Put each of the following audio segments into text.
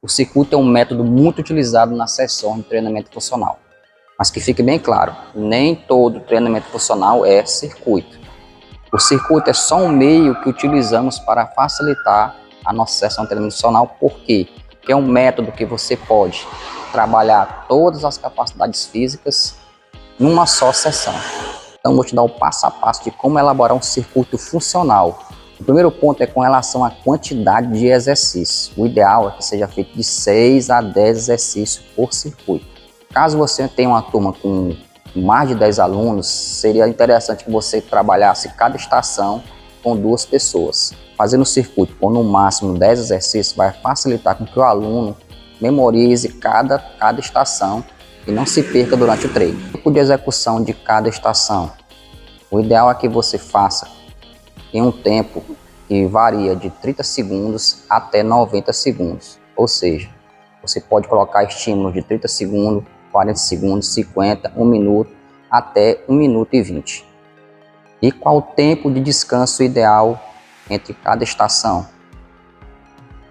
O circuito é um método muito utilizado nas sessões de treinamento funcional. Mas que fique bem claro, nem todo treinamento funcional é circuito. O circuito é só um meio que utilizamos para facilitar a nossa sessão de treinamento funcional. Por quê? Porque é um método que você pode trabalhar todas as capacidades físicas numa só sessão. Então, vou te dar o passo a passo de como elaborar um circuito funcional. O primeiro ponto é com relação à quantidade de exercícios. O ideal é que seja feito de 6 a 10 exercícios por circuito. Caso você tenha uma turma com mais de 10 alunos, seria interessante que você trabalhasse cada estação com 2 pessoas. Fazendo o circuito com no máximo 10 exercícios vai facilitar com que o aluno memorize cada estação e não se perca durante o treino. O tipo de execução de cada estação. O ideal é que você faça em um tempo que varia de 30 segundos até 90 segundos. Ou seja, você pode colocar estímulos de 30 segundos, 40 segundos, 50, 1 minuto, até 1 minuto e 20. E qual o tempo de descanso ideal entre cada estação?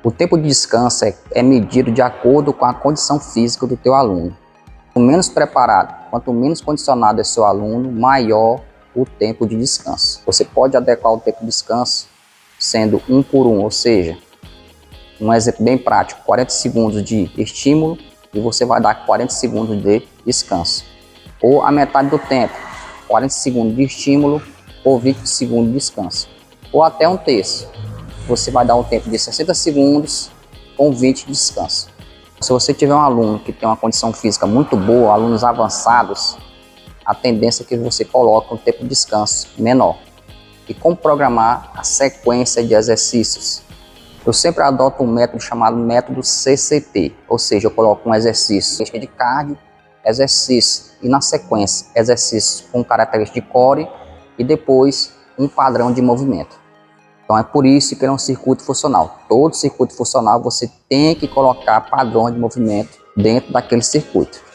O tempo de descanso é medido de acordo com a condição física do teu aluno. Quanto menos preparado, quanto menos condicionado é seu aluno, maior o tempo de descanso. Você pode adequar o tempo de descanso sendo 1 por 1, ou seja, um exemplo bem prático, 40 segundos de estímulo e você vai dar 40 segundos de descanso. Ou a metade do tempo, 40 segundos de estímulo ou 20 segundos de descanso. Ou até um terço, você vai dar um tempo de 60 segundos com 20 de descanso. Se você tiver um aluno que tem uma condição física muito boa, alunos avançados, a tendência é que você coloque um tempo de descanso menor. E como programar a sequência de exercícios? Eu sempre adoto um método chamado método CCT, ou seja, eu coloco um exercício de cardio, exercício e na sequência exercício com característica de core e depois um padrão de movimento. Então é por isso que é um circuito funcional. Todo circuito funcional você tem que colocar padrão de movimento dentro daquele circuito.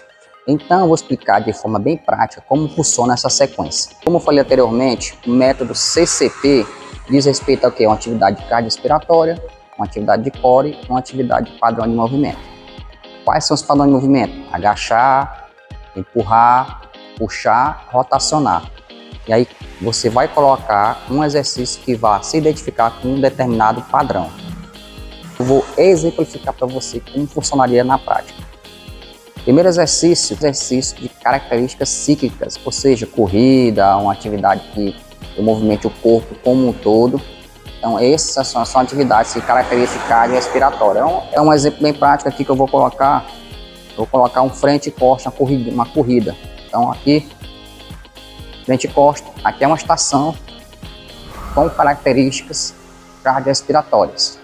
Então eu vou explicar de forma bem prática como funciona essa sequência. Como eu falei anteriormente, o método CCP diz respeito ao que? Uma atividade cardiorrespiratória, uma atividade de core e uma atividade de padrão de movimento. Quais são os padrões de movimento? Agachar, empurrar, puxar, rotacionar. E aí você vai colocar um exercício que vai se identificar com um determinado padrão. Eu vou exemplificar para você como funcionaria na prática. Primeiro exercício de características cíclicas, ou seja, corrida, uma atividade que movimente o corpo como um todo. Então essas são atividades de característica cardiorrespiratória. É um exemplo bem prático aqui que eu vou colocar. Vou colocar um frente e costa, uma corrida. Então aqui, frente e costa, aqui é uma estação com características cardiorrespiratórias.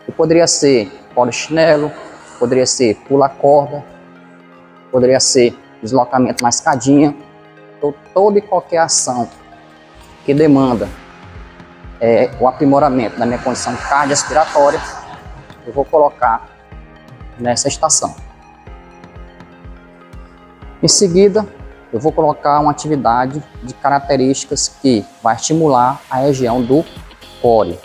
E poderia ser polichinelo, poderia ser pula-corda, poderia ser deslocamento na escadinha. Então, toda e qualquer ação que demanda o aprimoramento da minha condição cardiorrespiratória, eu vou colocar nessa estação. Em seguida, eu vou colocar uma atividade de características que vai estimular a região do core.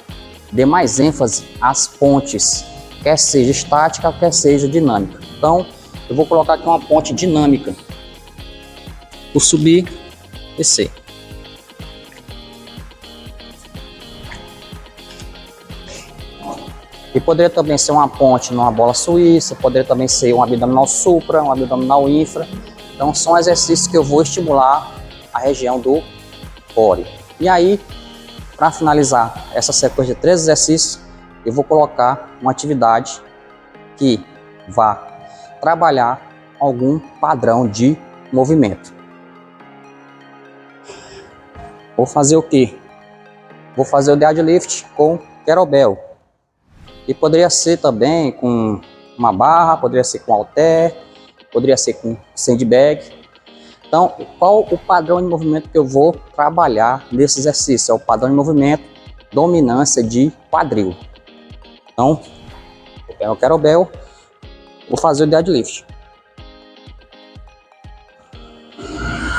Dê mais ênfase às pontes, quer seja estática, quer seja dinâmica. Então, eu vou colocar aqui uma ponte dinâmica. Vou subir, descer. E poderia também ser uma ponte numa bola suíça, poderia também ser um abdominal supra, um abdominal infra. Então, são exercícios que eu vou estimular a região do core. E aí, para finalizar essa sequência de 3 exercícios, eu vou colocar uma atividade que vá trabalhar algum padrão de movimento. Vou fazer o quê? Vou fazer o deadlift com kettlebell. E poderia ser também com uma barra, poderia ser com halter, poderia ser com sandbag. Então, qual o padrão de movimento que eu vou trabalhar nesse exercício? É o padrão de movimento dominância de quadril. Então, eu pego o kettlebell, vou fazer o deadlift.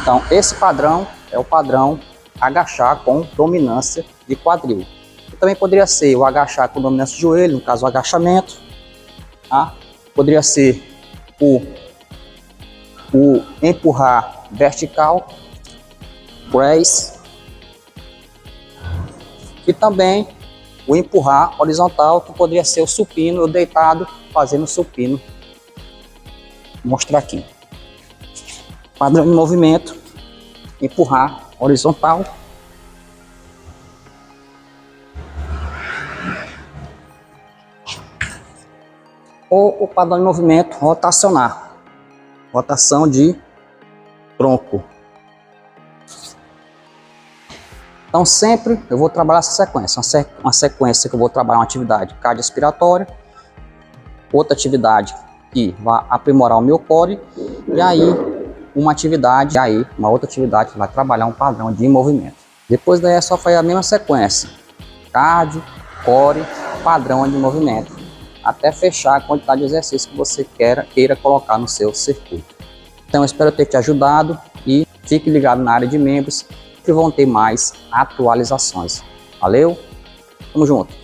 Então, esse padrão é o padrão agachar com dominância de quadril. E também poderia ser o agachar com dominância de joelho, no caso o agachamento, tá? Poderia ser o empurrar vertical, press, e também o empurrar horizontal, que poderia ser o supino, eu deitado fazendo supino. Vou mostrar aqui. Padrão de movimento, empurrar horizontal. Ou o padrão de movimento rotacionar. Rotação de tronco. Então sempre eu vou trabalhar essa sequência. Uma sequência que eu vou trabalhar uma atividade cardiorrespiratória, outra atividade que vai aprimorar o meu core, e aí uma outra atividade que vai trabalhar um padrão de movimento. Depois daí é só fazer a mesma sequência. Cardio, core, padrão de movimento. Até fechar a quantidade de exercícios que você queira colocar no seu circuito. Então eu espero ter te ajudado e fique ligado na área de membros que vão ter mais atualizações. Valeu? Tamo junto!